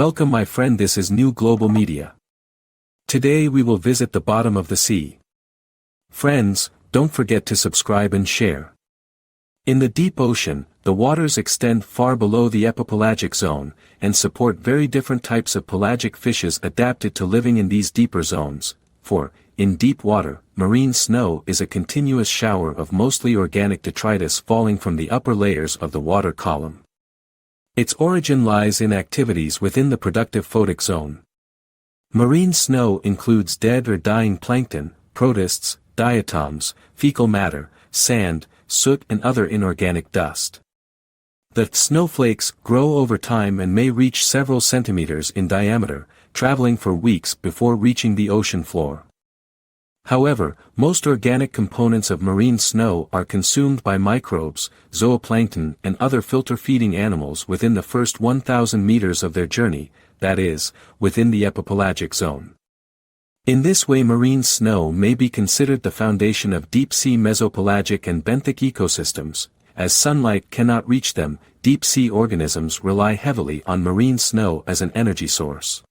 Welcome my friend, this is New Global Media. Today we will visit the bottom of the sea. Friends, don't forget to subscribe and share. In the deep ocean, the waters extend far below the epipelagic zone, and support very different types of pelagic fishes adapted to living in these deeper zones, for, in deep water, marine snow is a continuous shower of mostly organic detritus falling from the upper layers of the water column. Its origin lies in activities within the productive photic zone. Marine snow includes dead or dying plankton, protists, diatoms, fecal matter, sand, soot and other inorganic dust. The snowflakes grow over time and may reach several centimeters in diameter, traveling for weeks before reaching the ocean floor. However, most organic components of marine snow are consumed by microbes, zooplankton and other filter-feeding animals within the first 1,000 meters of their journey, that is, within the epipelagic zone. In this way marine snow may be considered the foundation of deep-sea mesopelagic and benthic ecosystems. As sunlight cannot reach them, deep-sea organisms rely heavily on marine snow as an energy source.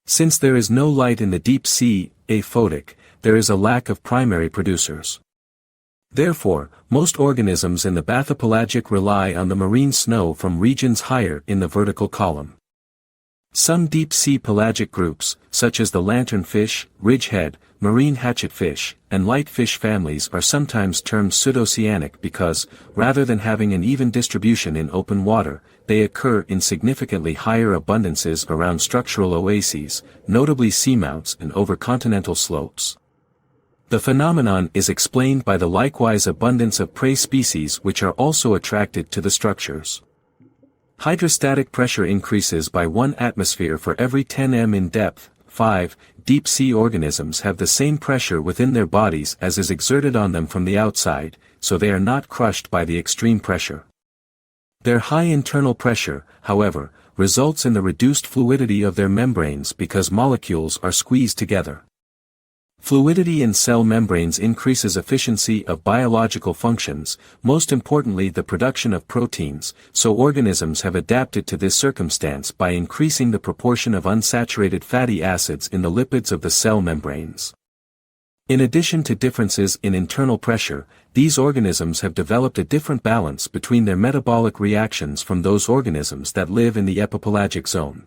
Since there is no light in the deep sea, photic, there is a lack of primary producers. Therefore, most organisms in the bathypelagic rely on the marine snow from regions higher in the vertical column. Some deep-sea pelagic groups, such as the lanternfish, ridgehead, marine hatchetfish, and lightfish families are sometimes termed pseudoceanic because, rather than having an even distribution in open water, they occur in significantly higher abundances around structural oases, notably seamounts and over continental slopes. The phenomenon is explained by the likewise abundance of prey species which are also attracted to the structures. Hydrostatic pressure increases by 1 atmosphere for every 10 m in depth. 5. Deep-sea organisms have the same pressure within their bodies as is exerted on them from the outside, so they are not crushed by the extreme pressure. Their high internal pressure, however, results in the reduced fluidity of their membranes because molecules are squeezed together. Fluidity in cell membranes increases efficiency of biological functions, most importantly the production of proteins, so organisms have adapted to this circumstance by increasing the proportion of unsaturated fatty acids in the lipids of the cell membranes. In addition to differences in internal pressure, these organisms have developed a different balance between their metabolic reactions from those organisms that live in the epipelagic zone.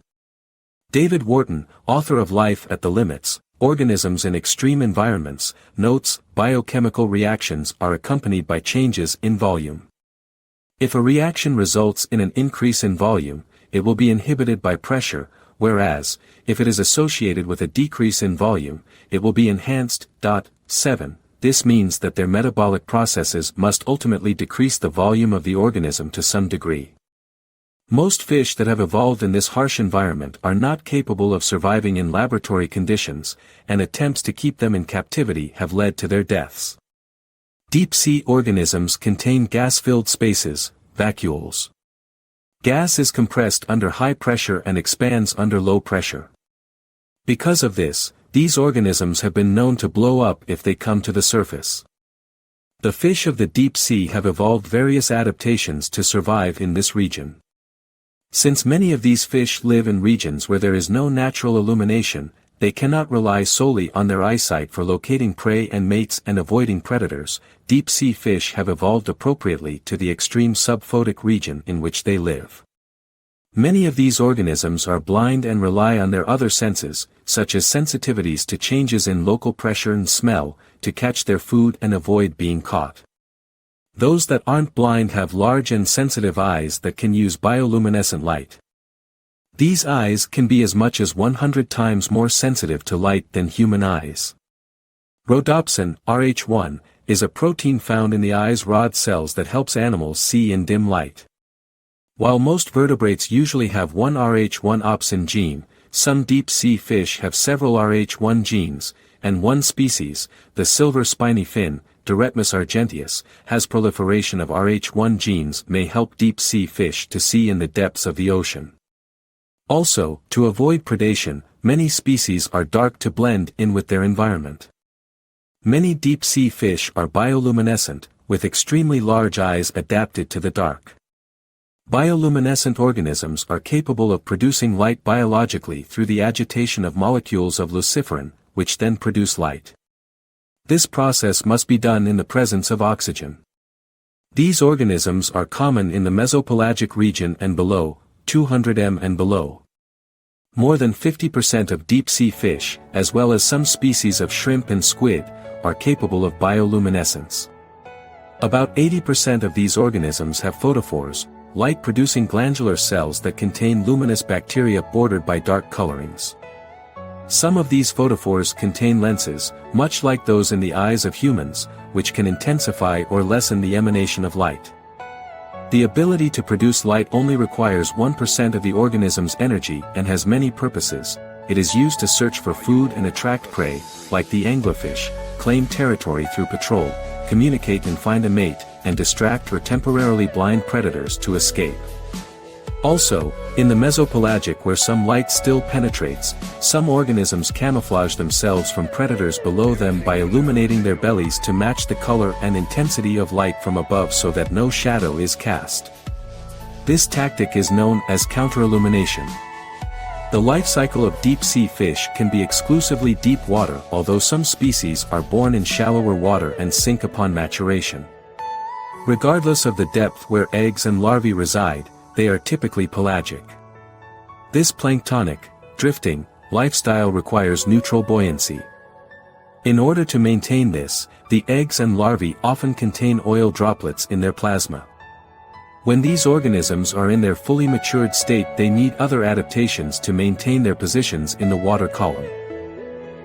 David Wharton, author of Life at the Limits, Organisms in Extreme Environments, notes, biochemical reactions are accompanied by changes in volume. If a reaction results in an increase in volume, it will be inhibited by pressure, whereas, if it is associated with a decrease in volume, it will be enhanced. 7. This means that their metabolic processes must ultimately decrease the volume of the organism to some degree. Most fish that have evolved in this harsh environment are not capable of surviving in laboratory conditions, and attempts to keep them in captivity have led to their deaths. Deep-sea organisms contain gas-filled spaces, vacuoles. Gas is compressed under high pressure and expands under low pressure. Because of this, these organisms have been known to blow up if they come to the surface. The fish of the deep sea have evolved various adaptations to survive in this region. Since many of these fish live in regions where there is no natural illumination, they cannot rely solely on their eyesight for locating prey and mates and avoiding predators. Deep-sea fish have evolved appropriately to the extreme subphotic region in which they live. Many of these organisms are blind and rely on their other senses, such as sensitivities to changes in local pressure and smell, to catch their food and avoid being caught. Those that aren't blind have large and sensitive eyes that can use bioluminescent light. These eyes can be as much as 100 times more sensitive to light than human eyes. Rhodopsin, Rh1, is a protein found in the eye's rod cells that helps animals see in dim light. While most vertebrates usually have one Rh1 opsin gene, some deep-sea fish have several Rh1 genes, and one species, the silver spiny fin, Doretmus argenteus, has proliferation of Rh1 genes may help deep-sea fish to see in the depths of the ocean. Also, to avoid predation, many species are dark to blend in with their environment. Many deep-sea fish are bioluminescent, with extremely large eyes adapted to the dark. Bioluminescent organisms are capable of producing light biologically through the agitation of molecules of luciferin, which then produce light. This process must be done in the presence of oxygen. These organisms are common in the mesopelagic region and below, 200 m and below. More than 50% of deep-sea fish, as well as some species of shrimp and squid, are capable of bioluminescence. About 80% of these organisms have photophores, light-producing glandular cells that contain luminous bacteria bordered by dark colorings. Some of these photophores contain lenses, much like those in the eyes of humans, which can intensify or lessen the emanation of light. The ability to produce light only requires 1% of the organism's energy and has many purposes. It is used to search for food and attract prey, like the anglerfish, claim territory through patrol, communicate and find a mate, and distract or temporarily blind predators to escape. Also, in the mesopelagic where some light still penetrates, some organisms camouflage themselves from predators below them by illuminating their bellies to match the color and intensity of light from above so that no shadow is cast. This tactic is known as counterillumination. The life cycle of deep-sea fish can be exclusively deep water, although some species are born in shallower water and sink upon maturation. Regardless of the depth where eggs and larvae reside, they are typically pelagic. This planktonic, drifting, lifestyle requires neutral buoyancy. In order to maintain this, the eggs and larvae often contain oil droplets in their plasma. When these organisms are in their fully matured state, they need other adaptations to maintain their positions in the water column.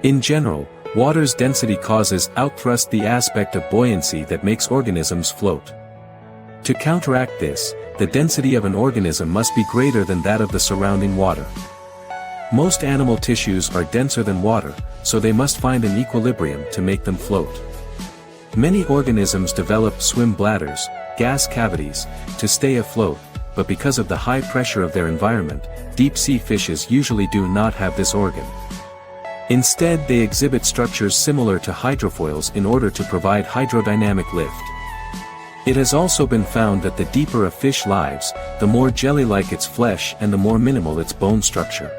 In general, water's density causes outthrust, the aspect of buoyancy that makes organisms float. To counteract this, the density of an organism must be greater than that of the surrounding water. Most animal tissues are denser than water, so they must find an equilibrium to make them float. Many organisms develop swim bladders, gas cavities, to stay afloat, but because of the high pressure of their environment, deep-sea fishes usually do not have this organ. Instead, they exhibit structures similar to hydrofoils in order to provide hydrodynamic lift. It has also been found that the deeper a fish lives, the more jelly-like its flesh and the more minimal its bone structure.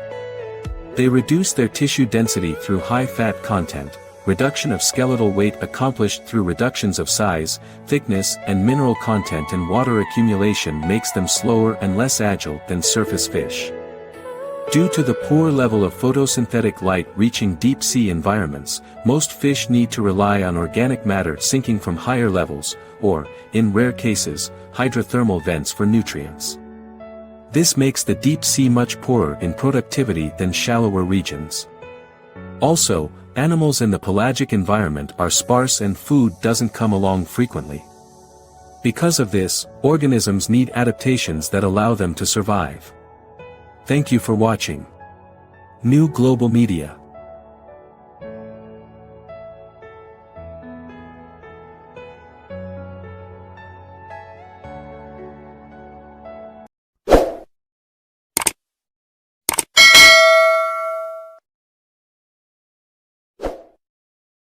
They reduce their tissue density through high fat content. Reduction of skeletal weight accomplished through reductions of size, thickness, and mineral content, and water accumulation makes them slower and less agile than surface fish. Due to the poor level of photosynthetic light reaching deep-sea environments, most fish need to rely on organic matter sinking from higher levels, or, in rare cases, hydrothermal vents for nutrients. This makes the deep sea much poorer in productivity than shallower regions. Also, animals in the pelagic environment are sparse and food doesn't come along frequently. Because of this, organisms need adaptations that allow them to survive. Thank you for watching. New Global Media.